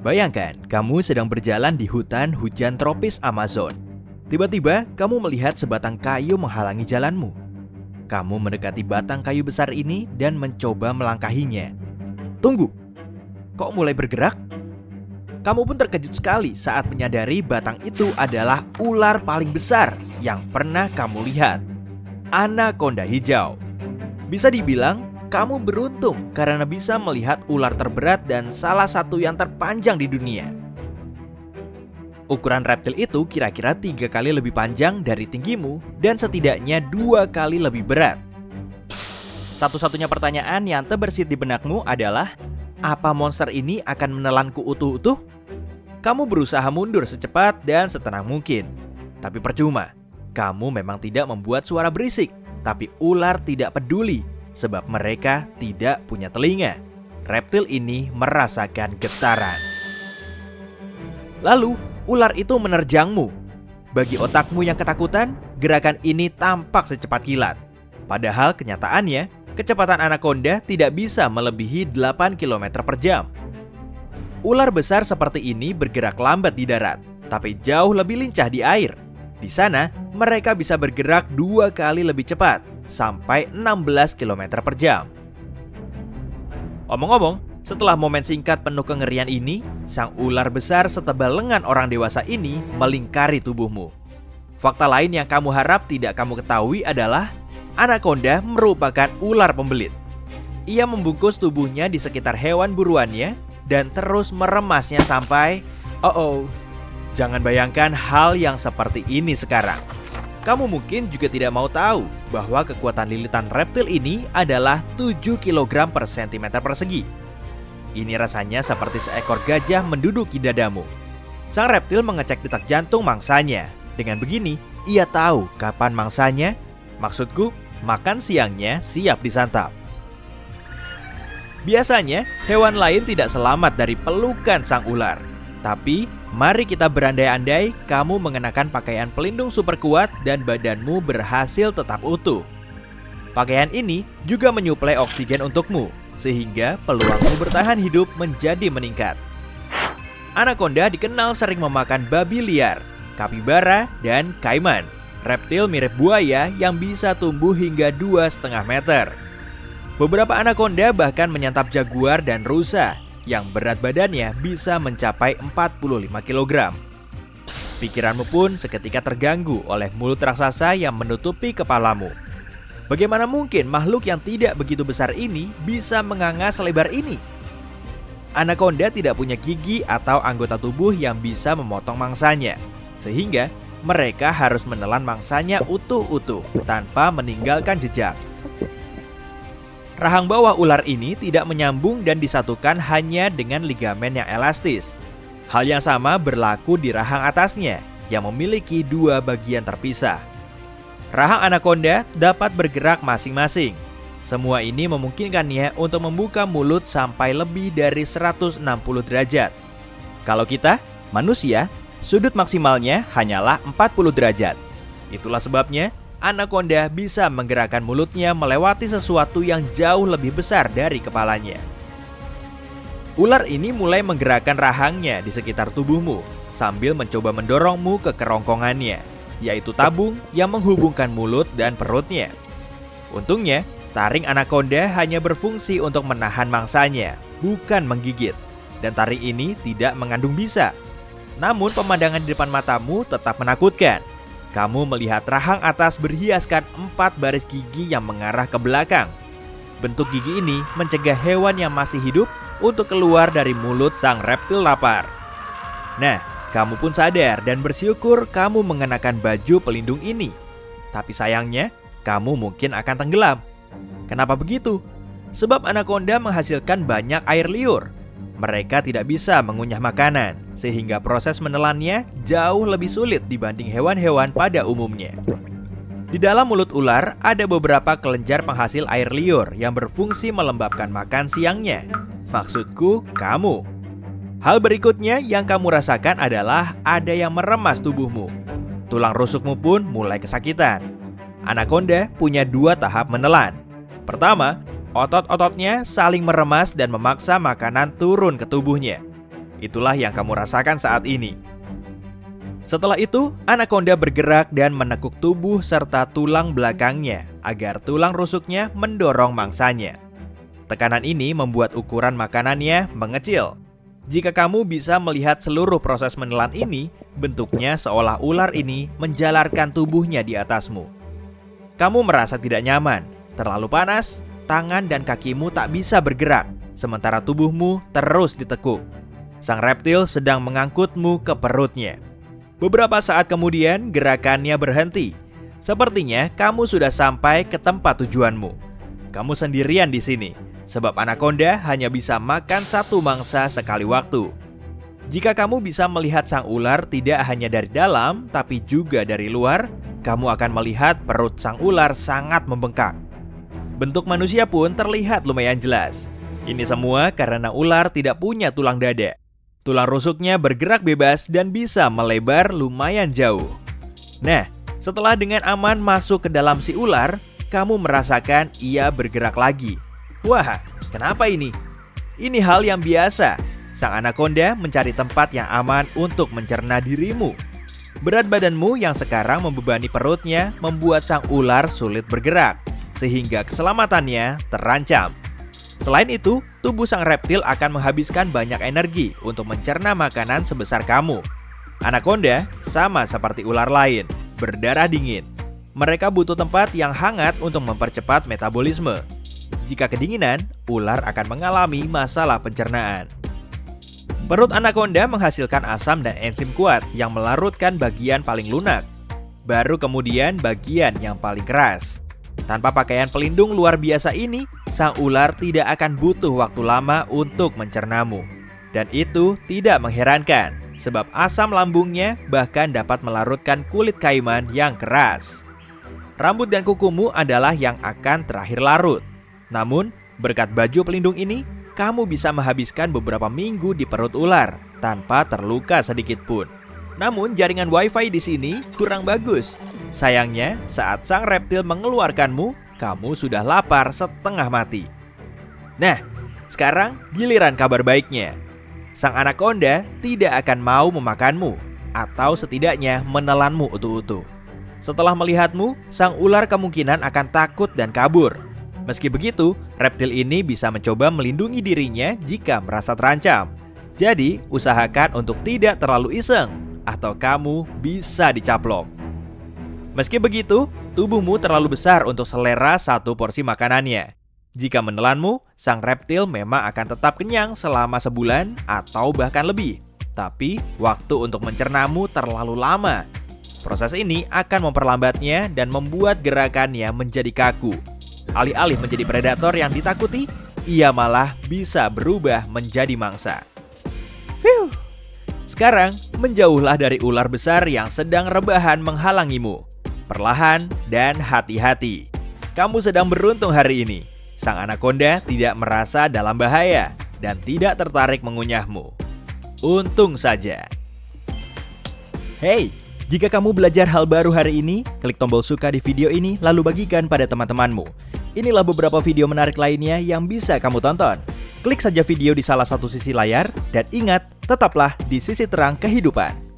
Bayangkan, kamu sedang berjalan di hutan hujan tropis Amazon. Tiba-tiba, kamu melihat sebatang kayu menghalangi jalanmu. Kamu mendekati batang kayu besar ini dan mencoba melangkahinya. Tunggu, kok mulai bergerak? Kamu pun terkejut sekali saat menyadari batang itu adalah ular paling besar yang pernah kamu lihat. Anaconda hijau. Bisa dibilang, kamu beruntung karena bisa melihat ular terberat dan salah satu yang terpanjang di dunia. Ukuran reptil itu kira-kira 3 kali lebih panjang dari tinggimu dan setidaknya 2 kali lebih berat. Satu-satunya pertanyaan yang terbersit di benakmu adalah, apa monster ini akan menelanku utuh-utuh? Kamu berusaha mundur secepat dan setenang mungkin. Tapi percuma, kamu memang tidak membuat suara berisik, tapi ular tidak peduli. Sebab mereka tidak punya telinga. Reptil ini merasakan getaran. Lalu, ular itu menerjangmu. Bagi otakmu yang ketakutan, gerakan ini tampak secepat kilat. Padahal kenyataannya, kecepatan anaconda tidak bisa melebihi 8 km per jam. Ular besar seperti ini bergerak lambat di darat, tapi jauh lebih lincah di air. Di sana, mereka bisa bergerak 2 kali lebih cepat, sampai 16 km per jam. Omong-omong, setelah momen singkat penuh kengerian ini, sang ular besar setebal lengan orang dewasa ini melingkari tubuhmu. Fakta lain yang kamu harap tidak kamu ketahui adalah anaconda merupakan ular pembelit. Ia membungkus tubuhnya di sekitar hewan buruannya dan terus meremasnya sampai... Jangan bayangkan hal yang seperti ini sekarang. Kamu mungkin juga tidak mau tahu bahwa kekuatan lilitan reptil ini adalah 7 kg per cm persegi. Ini rasanya seperti seekor gajah menduduki dadamu. Sang reptil mengecek detak jantung mangsanya. Dengan begini, ia tahu kapan mangsanya, maksudku, makan siangnya siap disantap. Biasanya, hewan lain tidak selamat dari pelukan sang ular. Tapi, mari kita berandai-andai kamu mengenakan pakaian pelindung super kuat dan badanmu berhasil tetap utuh. Pakaian ini juga menyuplai oksigen untukmu, sehingga peluangmu bertahan hidup menjadi meningkat. Anaconda dikenal sering memakan babi liar, kapibara, dan kaiman, reptil mirip buaya yang bisa tumbuh hingga 2,5 meter. Beberapa anaconda bahkan menyantap jaguar dan rusa, yang berat badannya bisa mencapai 45 kg. Pikiranmu pun seketika terganggu oleh mulut raksasa yang menutupi kepalamu. Bagaimana mungkin makhluk yang tidak begitu besar ini bisa menganga selebar ini? Anaconda tidak punya gigi atau anggota tubuh yang bisa memotong mangsanya, sehingga mereka harus menelan mangsanya utuh-utuh tanpa meninggalkan jejak. Rahang bawah ular ini tidak menyambung dan disatukan hanya dengan ligamen yang elastis. Hal yang sama berlaku di rahang atasnya yang memiliki 2 bagian terpisah. Rahang anaconda dapat bergerak masing-masing. Semua ini memungkinkannya untuk membuka mulut sampai lebih dari 160 derajat. Kalau kita, manusia, sudut maksimalnya hanyalah 40 derajat. Itulah sebabnya anaconda bisa menggerakkan mulutnya melewati sesuatu yang jauh lebih besar dari kepalanya. Ular ini mulai menggerakkan rahangnya di sekitar tubuhmu sambil mencoba mendorongmu ke kerongkongannya, yaitu tabung yang menghubungkan mulut dan perutnya. Untungnya, taring anaconda hanya berfungsi untuk menahan mangsanya, bukan menggigit. Dan taring ini tidak mengandung bisa. Namun pemandangan di depan matamu tetap menakutkan. Kamu melihat rahang atas berhiaskan 4 baris gigi yang mengarah ke belakang. Bentuk gigi ini mencegah hewan yang masih hidup untuk keluar dari mulut sang reptil lapar. Nah, kamu pun sadar dan bersyukur kamu mengenakan baju pelindung ini. Tapi sayangnya, kamu mungkin akan tenggelam. Kenapa begitu? Sebab anaconda menghasilkan banyak air liur. Mereka tidak bisa mengunyah makanan, sehingga proses menelannya jauh lebih sulit dibanding hewan-hewan pada umumnya. Di dalam mulut ular ada beberapa kelenjar penghasil air liur yang berfungsi melembabkan makan siangnya. Maksudku, kamu. Hal berikutnya yang kamu rasakan adalah ada yang meremas tubuhmu. Tulang rusukmu pun mulai kesakitan. Anaconda punya 2 tahap menelan. Pertama, otot-ototnya saling meremas dan memaksa makanan turun ke tubuhnya. Itulah yang kamu rasakan saat ini. Setelah itu, anakonda bergerak dan menekuk tubuh serta tulang belakangnya agar tulang rusuknya mendorong mangsanya. Tekanan ini membuat ukuran makanannya mengecil. Jika kamu bisa melihat seluruh proses menelan ini, bentuknya seolah ular ini menjalarkan tubuhnya di atasmu. Kamu merasa tidak nyaman, terlalu panas, tangan dan kakimu tak bisa bergerak, sementara tubuhmu terus ditekuk. Sang reptil sedang mengangkutmu ke perutnya. Beberapa saat kemudian, gerakannya berhenti. Sepertinya kamu sudah sampai ke tempat tujuanmu. Kamu sendirian di sini, sebab anakonda hanya bisa makan satu mangsa sekali waktu. Jika kamu bisa melihat sang ular tidak hanya dari dalam, tapi juga dari luar, kamu akan melihat perut sang ular sangat membengkak. Bentuk manusia pun terlihat lumayan jelas. Ini semua karena ular tidak punya tulang dada. Tulang rusuknya bergerak bebas dan bisa melebar lumayan jauh. Nah, setelah dengan aman masuk ke dalam si ular, kamu merasakan ia bergerak lagi. Wah, kenapa ini? Ini hal yang biasa. Sang anakonda mencari tempat yang aman untuk mencerna dirimu. Berat badanmu yang sekarang membebani perutnya membuat sang ular sulit bergerak, sehingga keselamatannya terancam. Selain itu, tubuh sang reptil akan menghabiskan banyak energi untuk mencerna makanan sebesar kamu. Anakonda sama seperti ular lain, berdarah dingin. Mereka butuh tempat yang hangat untuk mempercepat metabolisme. Jika kedinginan, ular akan mengalami masalah pencernaan. Perut anakonda menghasilkan asam dan enzim kuat yang melarutkan bagian paling lunak. Baru kemudian bagian yang paling keras. Tanpa pakaian pelindung luar biasa ini, sang ular tidak akan butuh waktu lama untuk mencernamu. Dan itu tidak mengherankan, sebab asam lambungnya bahkan dapat melarutkan kulit kaiman yang keras. Rambut dan kukumu adalah yang akan terakhir larut. Namun, berkat baju pelindung ini, kamu bisa menghabiskan beberapa minggu di perut ular tanpa terluka sedikit pun. Namun, jaringan wifi di sini kurang bagus. Sayangnya, saat sang reptil mengeluarkanmu, kamu sudah lapar setengah mati. Nah, sekarang giliran kabar baiknya. Sang anakonda tidak akan mau memakanmu, atau setidaknya menelanmu utuh-utuh. Setelah melihatmu, sang ular kemungkinan akan takut dan kabur. Meski begitu, reptil ini bisa mencoba melindungi dirinya jika merasa terancam. Jadi, usahakan untuk tidak terlalu iseng, atau kamu bisa dicaplok. Meski begitu, tubuhmu terlalu besar untuk selera satu porsi makanannya. Jika menelanmu, sang reptil memang akan tetap kenyang selama sebulan atau bahkan lebih. Tapi, waktu untuk mencernamu terlalu lama. Proses ini akan memperlambatnya dan membuat gerakannya menjadi kaku. Alih-alih menjadi predator yang ditakuti, ia malah bisa berubah menjadi mangsa. Sekarang, menjauhlah dari ular besar yang sedang rebahan menghalangimu. Perlahan dan hati-hati. Kamu sedang beruntung hari ini. Sang anakonda tidak merasa dalam bahaya dan tidak tertarik mengunyahmu. Untung saja. Hey, jika kamu belajar hal baru hari ini, klik tombol suka di video ini lalu bagikan pada teman-temanmu. Inilah beberapa video menarik lainnya yang bisa kamu tonton. Klik saja video di salah satu sisi layar dan ingat, tetaplah di sisi terang kehidupan.